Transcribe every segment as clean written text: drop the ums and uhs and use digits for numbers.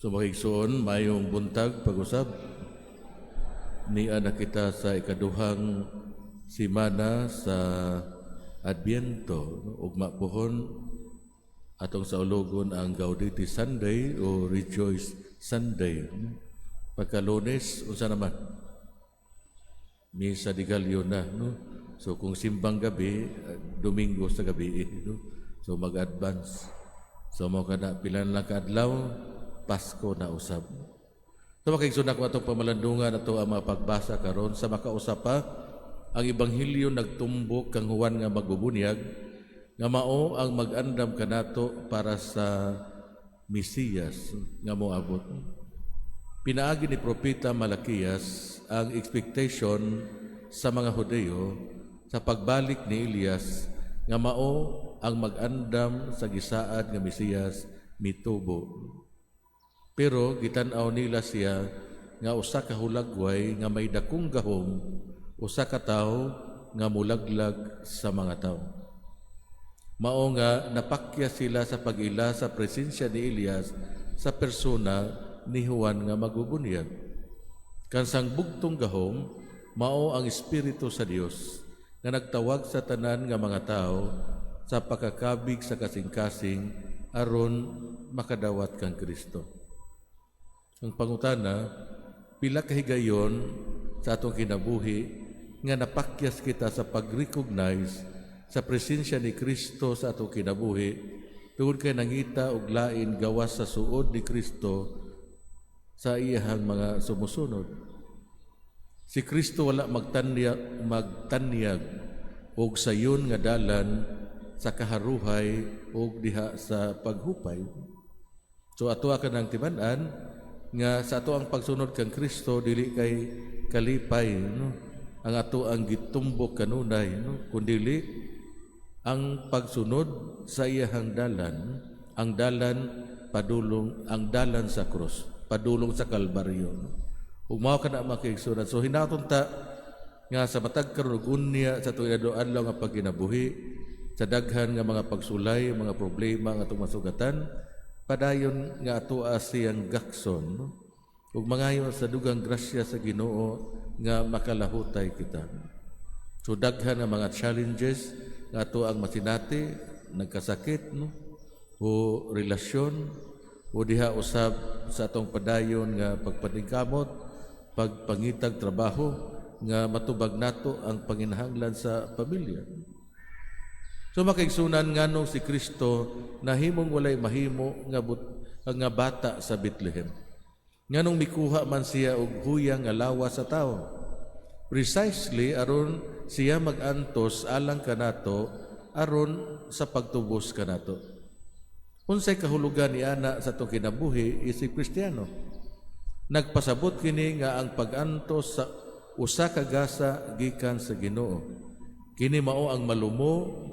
So makigsuon, mayong buntag pag-usab ni anak kita sa ikaduhang simana sa Adbiento, ugma pohon atong sa ulogon ang Gaudete Sunday o Rejoice Sunday. Pagka Lunes, unsa naman? Misa di Gallo na, no? So kung simbang gabi, Domingo sa gabi, no? So mag-advance. So mo kada pilan lang kaadlaw, Pasko na usab. So makigsuon ako atong pamalandungan ato ang mga pagbasa karon sa makausap pa ang Ebanghelyo nagtumbok kang Juan nga magbubunyag nga mao ang mag-andam kanato para sa Mesiyas nga moabot. Pinaagi ni propeta Malakias ang expectation sa mga Hudyo sa pagbalik ni Elias nga mao ang mag-andam sa gisaad nga Mesiyas mitubo. Pero gitan-aw nila siya nga usa ka hulagway nga may dakong gahom, usa ka tawo nga mulaglag sa mga tawo. Mao nga napakya sila sa pag-ila sa presensya ni Elias sa persona ni Juan nga magbubunyag. Kansang bugtong gahom, mao ang Espiritu sa Dios nga nagtawag sa tanan nga mga tao sa pagkakabig sa kasing-kasing aron makadawat kang Kristo. Ang pangutana, pila kahigayon sa atong kinabuhi nga napakyas kita sa pag-recognize sa presensya ni Kristo sa atong kinabuhi tungod kay nangita og lain gawas sa suod ni Kristo sa iyahang mga sumusunod. Si Kristo wala magtanyag og sayon nga dalan sa kaharuhay og diha sa paghupay. So ato ka nang timan-an nga sa ato ang pagsunod kang Kristo dili kay kalipay, no? Ang ato ang gitumbok kanunay, no? Kundili ang pagsunod sa iyahang dalan, ang dalan padulong, ang dalan sa krus, padulong sa Kalbaryo, no? Ug mao kana makigsunan. So hinaton ta nga sa matag karon ug unya sa tuig adlaw nga pagkinabuhi sa daghan nga mga pagsulay, mga problema nga atong masugatan, padayon nga ato siyang gakson, no? Ug mangayo sa dugang grasya sa Ginoo nga makalahutay kita. So daghan nga mga challenges nga ato ang masinati, nagkasakit, no? O relasyon o diha usab sa atong padayon nga pagpaningkamot, pagpangitag trabaho nga matubag nato ang panginahanglan sa pamilya. So makaigsunan nganong si Kristo nahimong walay mahimo nga bata sa Bethlehem. Nganong mikuha man siya og huyang nga lawas sa tawo. Precisely aron siya magantos alang kanato aron sa pagtubos kanato. Unsay kahulugan ni ana sa atong kinabuhi si Kristiyano. Nagpasabot kini nga ang pag-antos sa usa ka gasa gikan sa Ginoo. Kini mao ang malumo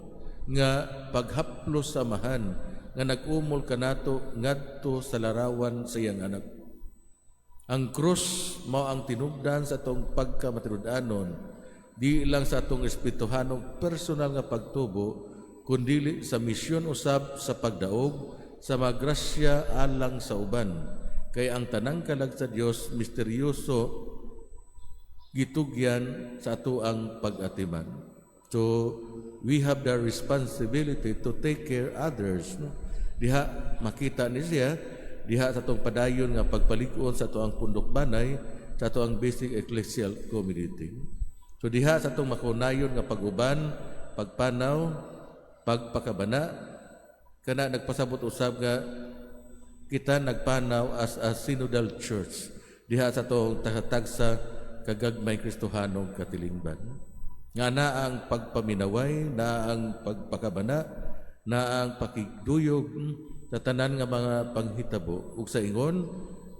nga paghaplos samahan nga nag-umol kanato ngadto sa larawan sa iyang anak. Ang krus mao ang tinubdan sa atong pagkamatinud-anon, di lang sa atong espirituhanong personal nga pagtubo, kundi sa misyon usab sa pagdaog sa mga grasya alang sa uban. Kay ang tanang kalag sa Dios misteryoso gitugyan sa ato ang pag-atiman. So we have the responsibility to take care others, no? Diha makita ni siya diha sa atong padayon nga pagpalig-on sa ato ang pundok banay, sa ato ang basic ecclesial community. So diha sa atong makunayon nga pag-uban, pagpanaw, pagpakabana, kana nagpasabot usab nga kita nagpanaw as a synodal church diha sa atong tahatag sa kagagmay Kristohanong katilingban. Nga na ang pagpaminaway, na ang pagpakabana, na ang pakigduyog sa tanan nga mga panghitabo ug sa ingon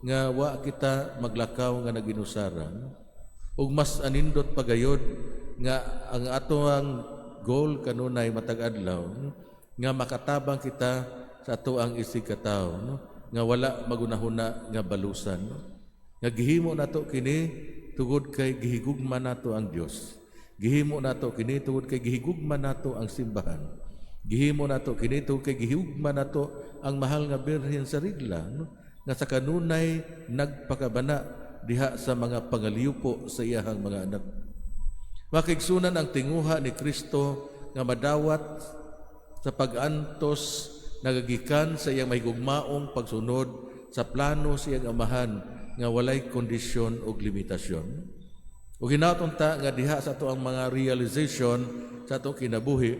nga wa kita maglakaw nga naginusaran ug mas anindot pagayod nga ang ato ang goal kanunay matag adlaw nga makatabang kita sa ato ang isig katawo, no? Nga wala magunahuna nga balusan, no? Nga gihimo nato kini tugod kay gihigugma nato ang Dios. Gihimo nato kini tungod kay gihigugma nato ang simbahan. Gihimo nato kini tungod kay gihigugma nato ang mahal nga Birhen sa Rigla, no? nga sa kanunay nagpakabana diha sa mga pangaliupo sa iyahang mga anak. Makigsunan ang tinguha ni Kristo nga madawat sa pag-antos nagagikan sa iyang mahigugmaong pagsunod sa plano sa iyang amahan nga walay kondisyon o limitasyon. O ginaton ta nga diha sa ato ang mga realization sa atong kinabuhi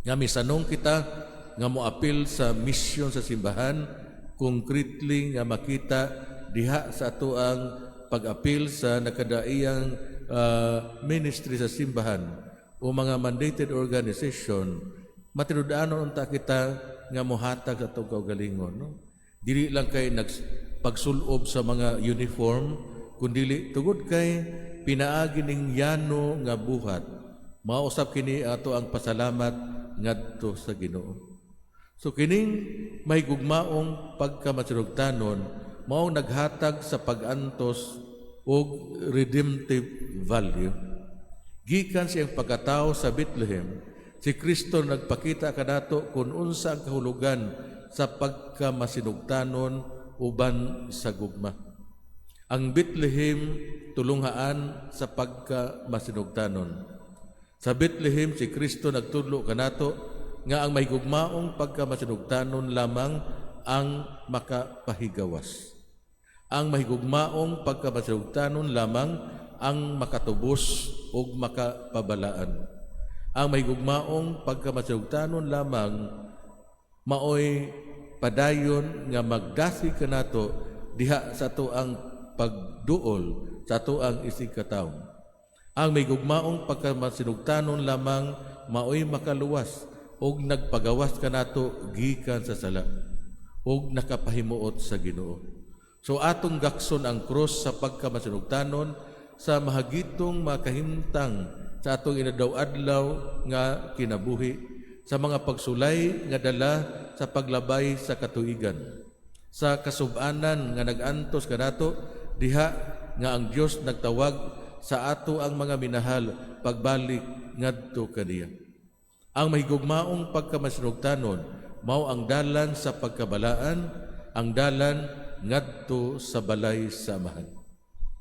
nga misanong kita nga moapil sa mission sa simbahan, concretely nga makita diha sa ato ang pag-apil sa nakadaiyang ministry sa simbahan o mga mandated organization, matinud-anon unta kita nga mohatag sa atong kaugalingon. No? Dili lang kay pagsulob sa mga uniform, kundili tugod kay pinaagi ning yano nga buhat. Mausap kini ato ang pasalamat ngadto sa Ginoo. So kining mahigugmaong pagkamasinugtanon mao naghatag sa pag-antos og redemptive value. Gikan siyang pagkatao sa Bethlehem, si Kristo nagpakita kanato kung unsa ang kahulugan sa pagkamasinugtanon uban sa gugma. Ang Bethlehem tulunghaan sa pagkamasinugtanon. Sa Bethlehem si Kristo nagtudlo kanato nga ang mahigugmaong pagkamasinugtanon lamang ang makapahigawas. Ang mahigugmaong pagkamasinugtanon lamang ang makatubos o makapabalaan. Ang mahigugmaong pagkamasinugtanon lamang maoy padayon nga magdasi kanato diha sa ato ang pagduol sa ato ang isigkataon. Ang mahigugmaong pagkamasinugtanon lamang maoy makaluwas og nagpagawas kanato gikan sa sala og nakapahimuot sa Ginoo. So atong gakson ang krus sa pagkamasinugtanon sa mahagitong makahimtang sa atong inadaw-adlaw nga kinabuhi, sa mga pagsulay nga dala sa paglabay sa katuigan, sa kasub-anan nga nag-antos kanato diha nga ang Dios nagtawag sa ato ang mga minahal pagbalik ngadto kaniya. Ang mahigugmaong pagkamasinugtanon mao ang dalan sa pagkabalaan, ang dalan ngadto sa balay sa amahan.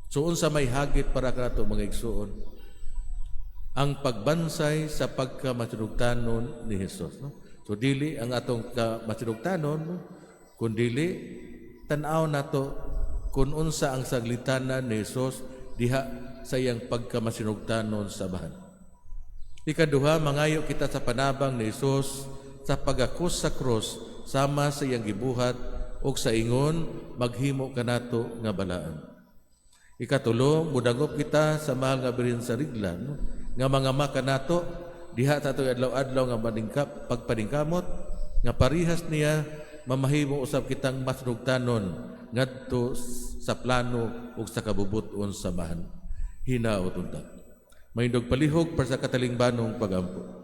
So unsa may hagit para kanato mga igsuon? Ang pagbansay sa pagkamasinugtanon ni Hesus. No? So dili ang atong kamasinugtanon, kundili tan-aw nato kung unsa ang saglitanan ni Hesus diha sa iyang pagkamasinugtanon sa amahan. Ikaduha, mangayo kita sa panabang ni Hesus sa pagakos sa cross sama sa iyang gibuhat o sa ingon maghimo kanato nga balaan. Ikatulo, mudagop kita sa mahal nga birhen sa riglan, no? Nga mga kanato diha sa atong adlaw-adlaw nga pagpaningkamot nga parihas niya mamahimo usab kitang masinugtanon ngadto sa plano ug sa kabubuton sa mahan. Hinaot unta. May palihog para sa katalingbanong pagampo.